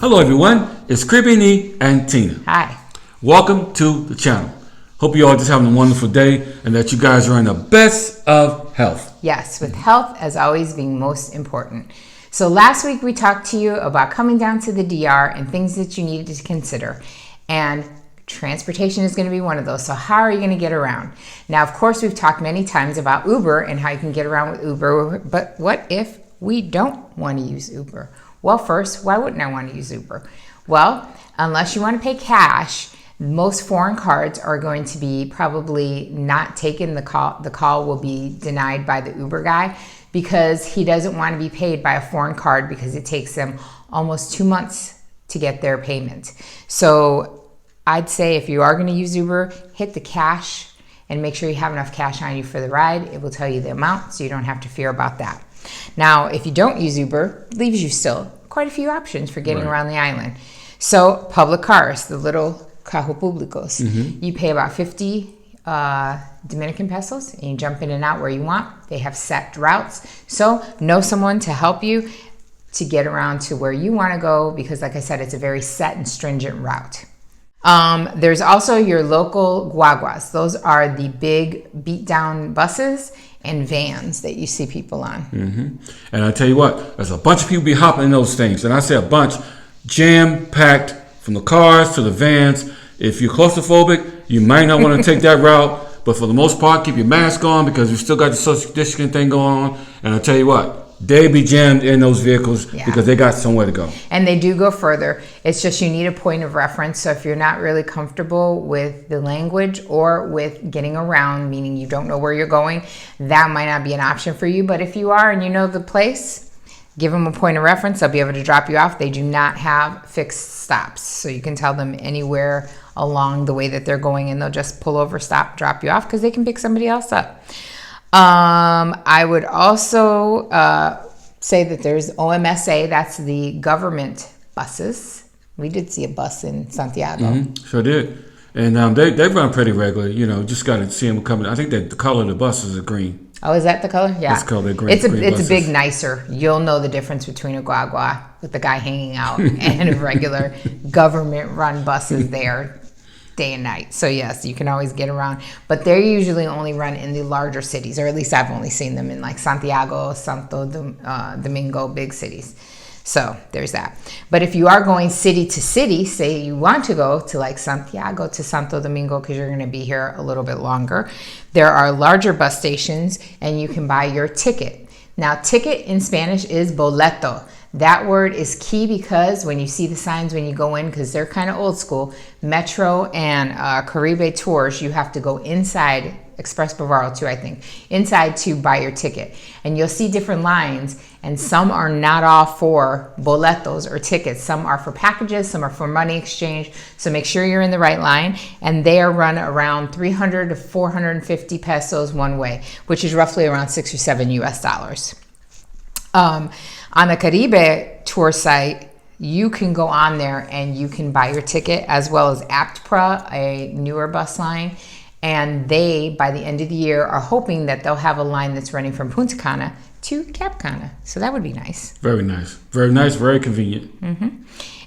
Hello everyone, it's Cribini and Tina. Hi. Welcome to the channel. Hope you all just having a wonderful day and that you guys are in the best of health. Yes, with health as always being most important. So last week we talked to you about coming down to the DR and things that you needed to consider. And transportation is going to be one of those. So how are you going to get around? Now, of course, we've talked many times about Uber and how you can get around with Uber, but what if we don't want to use Uber? Well, first, why wouldn't I want to use Uber? Well, unless you want to pay cash, most foreign cards are going to be probably not taken. The call will be denied by the Uber guy because he doesn't want to be paid by a foreign card because it takes them almost 2 months to get their payment. So I'd say if you are going to use Uber, hit the cash and make sure you have enough cash on you for the ride. It will tell you the amount so you don't have to fear about that. Now, if you don't use Uber, it leaves you still quite a few options for getting around the island. So public cars, the little carro públicos, you pay about 50 Dominican pesos and you jump in and out where you want. They have set routes. So know someone to help you to get around to where you want to go because like I said, it's a very set and stringent route. There's also your local guaguas. Those are the big beat down buses and vans that you see people on. And I tell you what, there's a bunch of people be hopping in those things. And I say a bunch, jam-packed from the cars to the vans. If you're claustrophobic, you might not want to take that route. But for the most part, keep your mask on because we still got the social distancing thing going on. And I tell you what, they be jammed in those vehicles because they got somewhere to go. And they do go further. It's just you need a point of reference. So if you're not really comfortable with the language or with getting around, meaning you don't know where you're going, that might not be an option for you. But if you are and you know the place, give them a point of reference. They'll be able to drop you off. They do not have fixed stops. So you can tell them anywhere along the way that they're going and they'll just pull over, stop, drop you off because they can pick somebody else up. I would also say that there's OMSA, that's the government buses. We did see a bus in Santiago. Sure did. And they run pretty regular. You know, just got to see them coming. I think that the color of the buses is green. Oh, is that the color? Yeah. That's color green. It's a big nicer. You'll know the difference between a guagua with the guy hanging out and a regular government run buses there. Day and night. So yes, you can always get around, but they're usually only run in the larger cities, or at least I've only seen them in like Santiago, Santo Domingo, big cities. So there's that. But if you are going city to city, say you want to go to like Santiago to Santo Domingo because you're going to be here a little bit longer, there are larger bus stations and you can buy your ticket. Now, ticket in Spanish is boleto. That word is key because when you see the signs when you go in, because they're kind of old school, Metro and Caribe tours, you have to go inside, Express Bavaro too, I think, inside to buy your ticket. And you'll see different lines, and some are not all for boletos or tickets. Some are for packages, some are for money exchange. So make sure you're in the right line. And they are run around 300 to 450 pesos one way, which is roughly around $6 or $7 US. On the Caribe tour site, you can go on there and you can buy your ticket, as well as APTPRA, a newer bus line. And they, by the end of the year, are hoping that they'll have a line that's running from Punta Cana to Cap Cana. So that would be nice. Very nice. Very nice. Very convenient.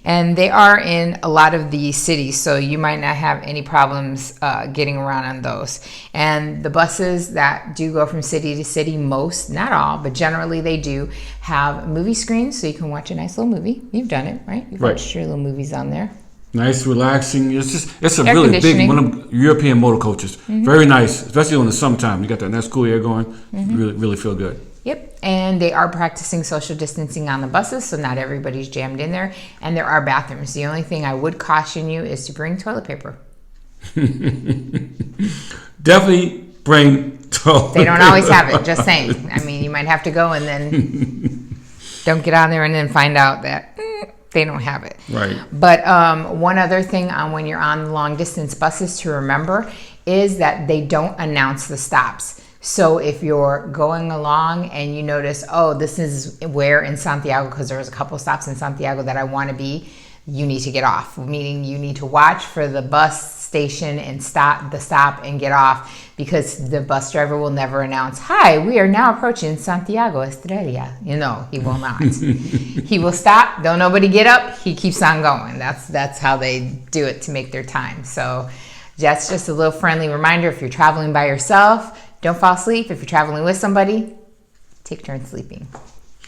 And they are in a lot of the cities, so you might not have any problems getting around on those. And the buses that do go from city to city, most, not all, but generally they do have movie screens, so you can watch a nice little movie. You've done it, right? You've watched your little movies on there. Nice, relaxing. It's a really big one of European motor coaches. Very nice, especially in the summertime. You got that nice cool air going. Really feel good. Yep, and they are practicing social distancing on the buses, so not everybody's jammed in there. And there are bathrooms. The only thing I would caution you is to bring toilet paper. Definitely bring toilet paper. They don't always have it, just saying. I mean, you might have to go and then don't get on there and then find out that they don't have it. Right. But one other thing on when you're on long distance buses to remember is that they don't announce the stops. So if you're going along and you notice, oh, this is where in Santiago, because there's a couple stops in Santiago that I want to be, you need to get off. Meaning you need to watch for the bus station and stop and get off, because the bus driver will never announce, "Hi, we are now approaching Santiago Estrella." You know, he will not. He will stop. Don't nobody get up. He keeps on going. That's how they do it to make their time. So that's just a little friendly reminder. If you're traveling by yourself, don't fall asleep. If you're traveling with somebody, take turns sleeping.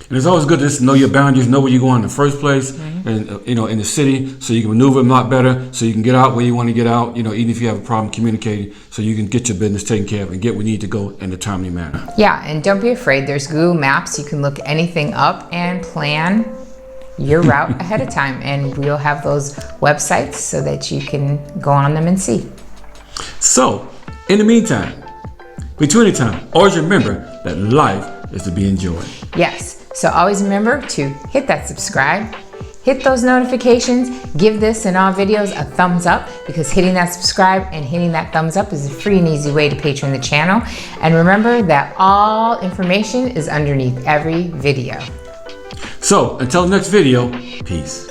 And it's always good to just know your boundaries, know where you're going in the first place, and in the city, so you can maneuver them a lot better, so you can get out where you want to get out. Even if you have a problem communicating, so you can get your business taken care of and get where you need to go in a timely manner. Yeah, and don't be afraid. There's Google Maps. You can look anything up and plan your route ahead of time, and we'll have those websites so that you can go on them and see. So, in the meantime, between the time, always remember that life is to be enjoyed. Yes. So always remember to hit that subscribe, hit those notifications, give this and all videos a thumbs up, because hitting that subscribe and hitting that thumbs up is a free and easy way to patron the channel. And remember that all information is underneath every video. So until the next video, peace.